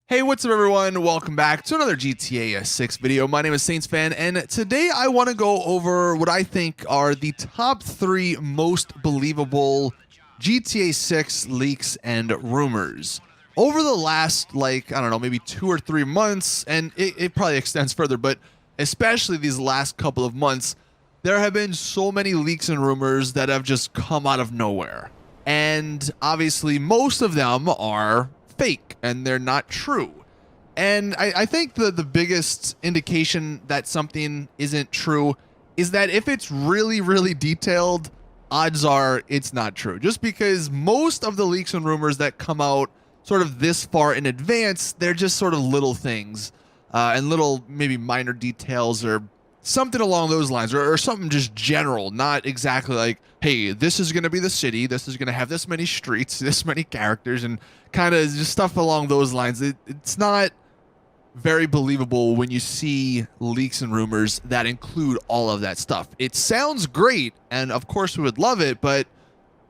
Hey, what's up everyone? Welcome back to another GTA 6 video. My name is Saintsfan, and today I want to go over what I think are the top 3 most believable GTA 6 leaks and rumors. Over the last, I don't know, maybe 2 or 3 months, and it probably extends further, but especially these last couple of months, there have been so many leaks and rumors that have just come out of nowhere. And obviously most of them are fake and they're not true. And I think the biggest indication that something isn't true is that if it's really, really detailed, odds are it's not true. Just because most of the leaks and rumors that come out sort of this far in advance, they're just sort of little things and little maybe minor details or something along those lines, or something just general, not exactly like, hey, this is going to be the city, this is going to have this many streets, this many characters, and kind of just stuff along those lines. It's not very believable when you see leaks and rumors that include all of that stuff. It sounds great, and of course we would love it, but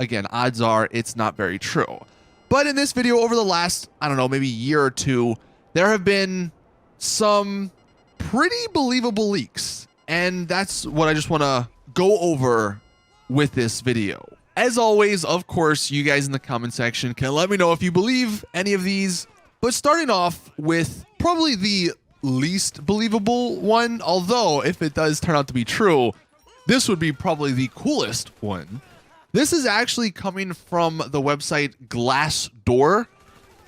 again, odds are it's not very true. But in this video, over the last, I don't know, maybe year or two, there have been some pretty believable leaks, and that's what I just want to go over with this video. As always, of course, you guys in the comment section can let me know if you believe any of these, but starting off with probably the least believable one, although if it does turn out to be true, this would be probably the coolest one. This is actually coming from the website Glassdoor.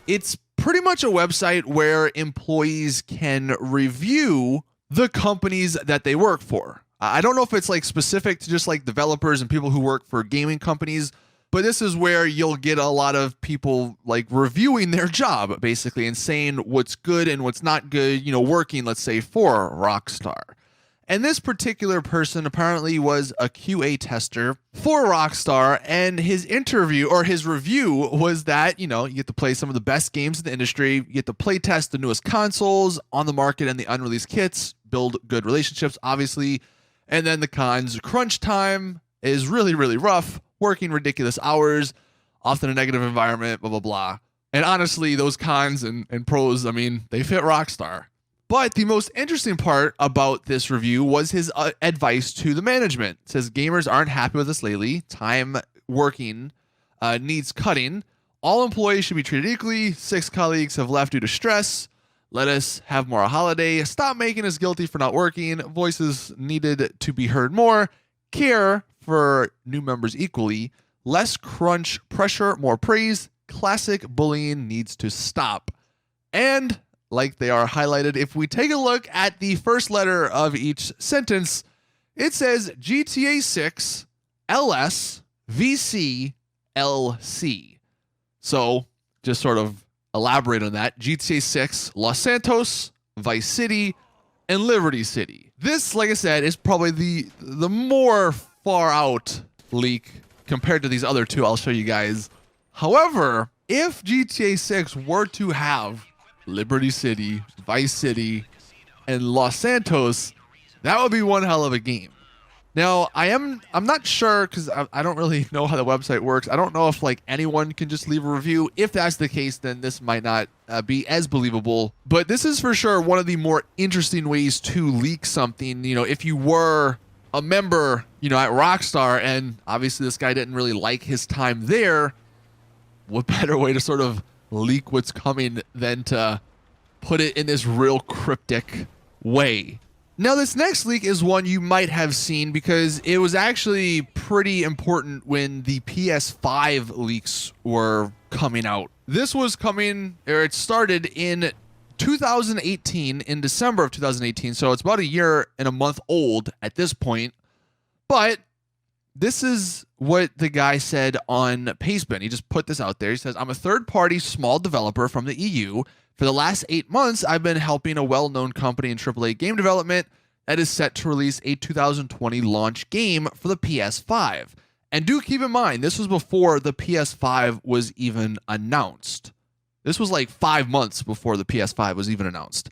It's pretty much a website where employees can review the companies that they work for. I don't know if it's like specific to just like developers and people who work for gaming companies, but this is where you'll get a lot of people like reviewing their job basically and saying what's good and what's not good, you know, working, let's say, for Rockstar. And this particular person apparently was a QA tester for Rockstar, and his interview or his review was that, you know, you get to play some of the best games in the industry, you get to play test the newest consoles on the market and the unreleased kits, build good relationships, obviously. And then the cons: crunch time is really, really rough, working ridiculous hours, often a negative environment, blah, blah, blah. And honestly, those cons and pros, I mean, they fit Rockstar. But the most interesting part about this review was his advice to the management. It says gamers aren't happy with us lately. Time working needs cutting. All employees should be treated equally. 6 colleagues have left due to stress. Let us have more a holiday. Stop making us guilty for not working. Voices needed to be heard more. Care for new members equally. Less crunch pressure, more praise. Classic bullying needs to stop. And like they are highlighted, if we take a look at the first letter of each sentence, it says GTA 6 LS VC LC. So just sort of elaborate on that. GTA 6 Los Santos, Vice City, and Liberty City. This, like I said, is probably the more far out leak compared to these other two I'll show you guys. However, if GTA 6 were to have Liberty City, Vice City, and Los Santos, that would be one hell of a game. Now, I'm not sure because I don't really know how the website works. I don't know if like anyone can just leave a review. If that's the case, then this might not be as believable. But this is for sure one of the more interesting ways to leak something. You know, if you were a member, you know, at Rockstar, and obviously this guy didn't really like his time there, what better way to sort of leak what's coming than to put it in this real cryptic way. Now, this next leak is one you might have seen because it was actually pretty important when the PS5 leaks were coming out. This was coming, or it started in 2018, in December of 2018, so it's about a year and a month old at this point. But this is what the guy said on Pastebin. He just put this out there. He says, I'm a third-party small developer from the EU. For the last 8 months, I've been helping a well-known company in AAA game development that is set to release a 2020 launch game for the PS5. And do keep in mind, this was before the PS5 was even announced. This was like 5 months before the PS5 was even announced.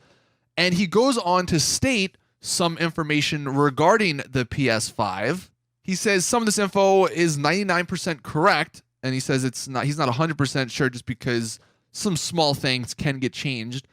And he goes on to state some information regarding the PS5. He says some of this info is 99% correct, and he says he's not 100% sure just because some small things can get changed.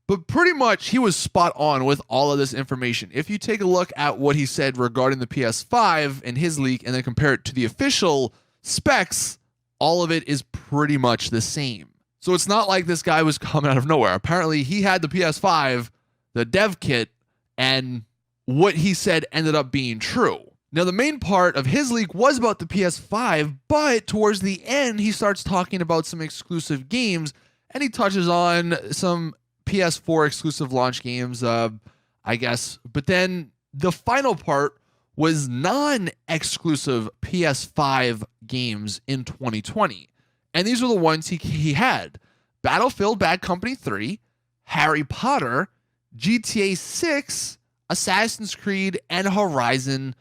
But pretty much he was spot on with all of this information. If you take a look at what he said regarding the PS5 and his leak and then compare it to the official specs, all of it is pretty much the same. So it's not like this guy was coming out of nowhere. Apparently he had the PS5, the dev kit, and what he said ended up being true. Now, the main part of his leak was about the PS5, but towards the end, he starts talking about some exclusive games, and he touches on some PS4 exclusive launch games, I guess. But then the final part was non-exclusive PS5 games in 2020. And these were the ones he had. Battlefield Bad Company 3, Harry Potter, GTA 6, Assassin's Creed, and Horizon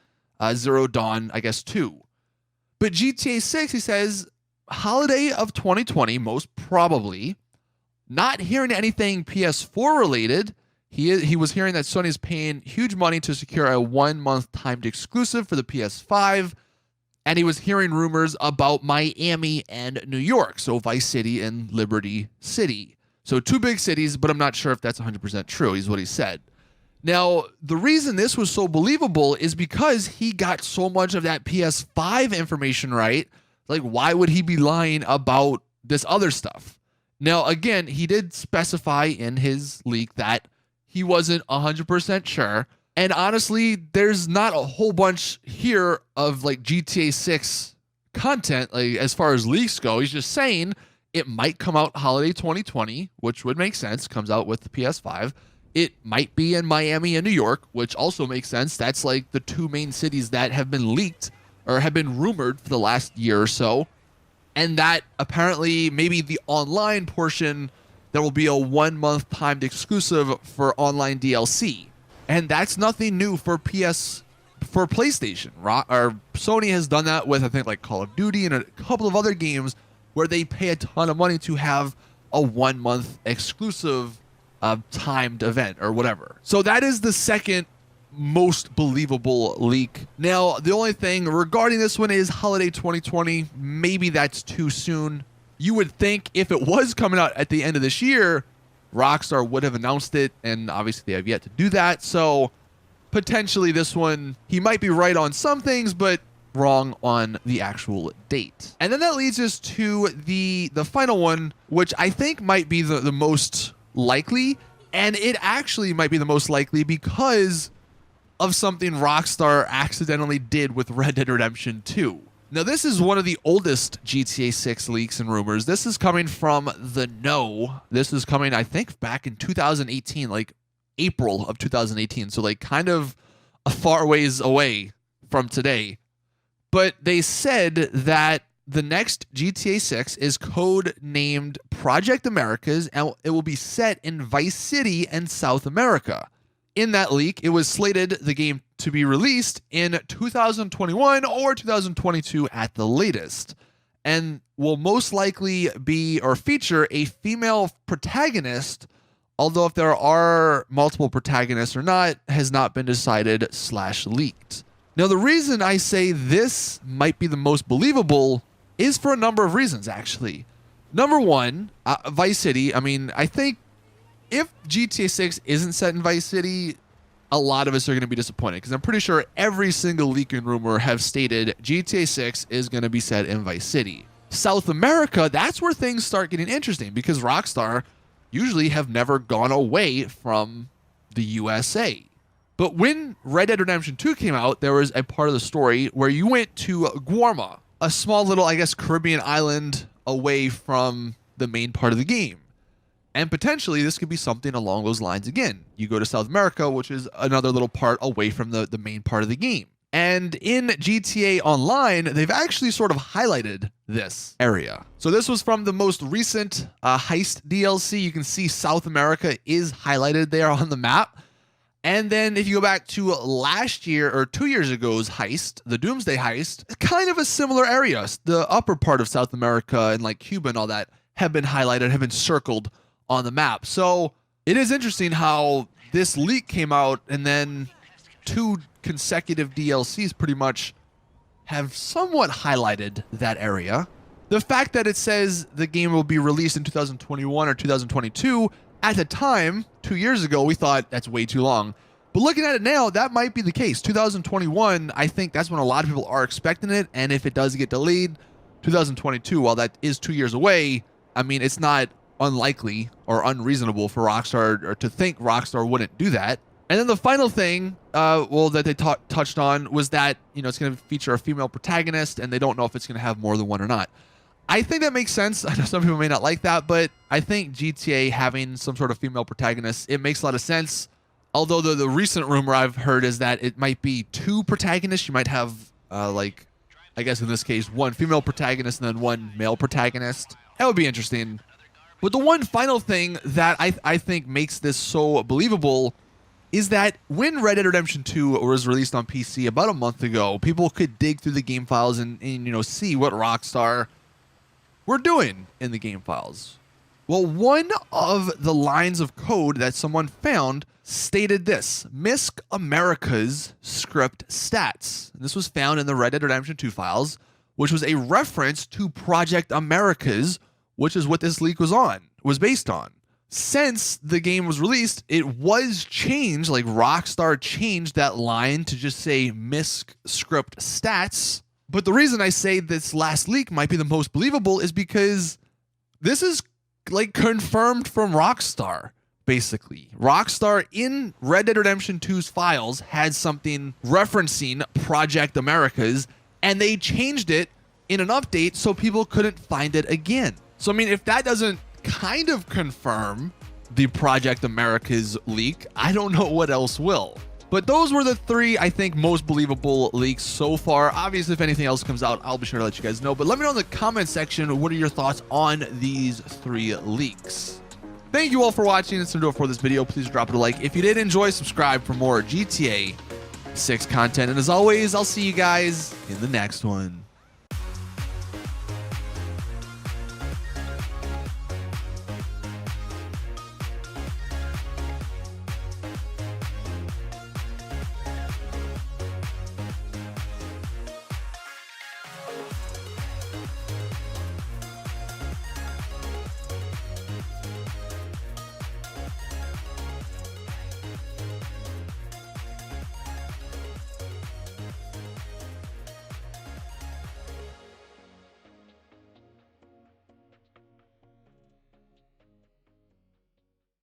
Zero Dawn, I guess, 2. But GTA 6, he says, holiday of 2020, most probably. Not hearing anything PS4 related. He was hearing that Sony is paying huge money to secure a 1-month timed exclusive for the PS5. And he was hearing rumors about Miami and New York. So Vice City and Liberty City. So 2 big cities, but I'm not sure if that's 100% true, is what he said. Now, the reason this was so believable is because he got so much of that PS5 information right. Like, why would he be lying about this other stuff? Now, again, he did specify in his leak that he wasn't 100% sure. And honestly, there's not a whole bunch here of like GTA 6 content, like as far as leaks go. He's just saying it might come out holiday 2020, which would make sense. Comes out with the PS5. It might be in Miami and New York, which also makes sense. That's like the 2 main cities that have been leaked or have been rumored for the last year or so. And that apparently maybe the online portion, there will be a 1-month timed exclusive for online DLC. And that's nothing new for PlayStation. Or Sony has done that with, I think, like Call of Duty and a couple of other games where they pay a ton of money to have a 1-month exclusive timed event or whatever. So that is the second most believable leak. Now, the only thing regarding this one is holiday 2020. Maybe that's too soon. You would think if it was coming out at the end of this year, Rockstar would have announced it, and obviously they have yet to do that. So potentially this one, he might be right on some things, but wrong on the actual date. And then that leads us to the final one, which I think might be the most likely, and it actually might be the most likely because of something Rockstar accidentally did with Red Dead Redemption 2. Now, this is one of the oldest GTA 6 leaks and rumors. This is coming from The Know. This is coming, I think, back in 2018, like April of 2018. So, like, kind of a far ways away from today. But they said that the next GTA 6 is code named Project Americas, and it will be set in Vice City and South America. In that leak, it was slated the game to be released in 2021 or 2022 at the latest, and will most likely be or feature a female protagonist, although if there are multiple protagonists or not has not been decided / leaked. Now, the reason I say this might be the most believable is for a number of reasons, actually. Number one, Vice City. I mean, I think if GTA 6 isn't set in Vice City, a lot of us are going to be disappointed because I'm pretty sure every single leak and rumor have stated GTA 6 is going to be set in Vice City. South America, that's where things start getting interesting because Rockstar usually have never gone away from the USA. But when Red Dead Redemption 2 came out, there was a part of the story where you went to Guarma, a small little, I guess, Caribbean island away from the main part of the game. And potentially this could be something along those lines again. You go to South America, which is another little part away from the main part of the game. And in GTA Online, they've actually sort of highlighted this area. So this was from the most recent Heist DLC. You can see South America is highlighted there on the map. And then if you go back to last year or 2 years ago's heist, the Doomsday Heist, kind of a similar area. The upper part of South America and like Cuba and all that have been highlighted, have been circled on the map. So it is interesting how this leak came out and then 2 consecutive DLCs pretty much have somewhat highlighted that area. The fact that it says the game will be released in 2021 or 2022, at the time, 2 years ago, we thought that's way too long. But looking at it now, that might be the case. 2021, I think that's when a lot of people are expecting it. And if it does get delayed, 2022, while that is 2 years away, I mean, it's not unlikely or unreasonable for Rockstar or to think Rockstar wouldn't do that. And then the final thing, that they touched on was that, it's going to feature a female protagonist, and they don't know if it's going to have more than one or not. I think that makes sense. I know some people may not like that, but I think GTA having some sort of female protagonist, it makes a lot of sense. Although the recent rumor I've heard is that it might be 2 protagonists. You might have, I guess in this case, 1 female protagonist and then 1 male protagonist. That would be interesting. But the one final thing that I think makes this so believable is that when Red Dead Redemption 2 was released on PC about a month ago, people could dig through the game files and see what Rockstar were doing in the game files. Well, one of the lines of code that someone found stated this: Misc America's script stats. And this was found in the Red Dead Redemption 2 files, which was a reference to Project Americas, which is what this leak was based on. Since the game was released, it was changed, like Rockstar changed that line to just say Misc script stats. But the reason I say this last leak might be the most believable is because this is like confirmed from Rockstar, basically. Rockstar in Red Dead Redemption 2's files had something referencing Project Americas, and they changed it in an update so people couldn't find it again. So, I mean, if that doesn't kind of confirm the Project Americas leak, I don't know what else will. But those were the 3, I think, most believable leaks so far. Obviously, if anything else comes out, I'll be sure to let you guys know. But let me know in the comment section, what are your thoughts on these 3 leaks? Thank you all for watching. That's going to do it for this video. Please drop it a like. If you did enjoy, subscribe for more GTA 6 content. And as always, I'll see you guys in the next one.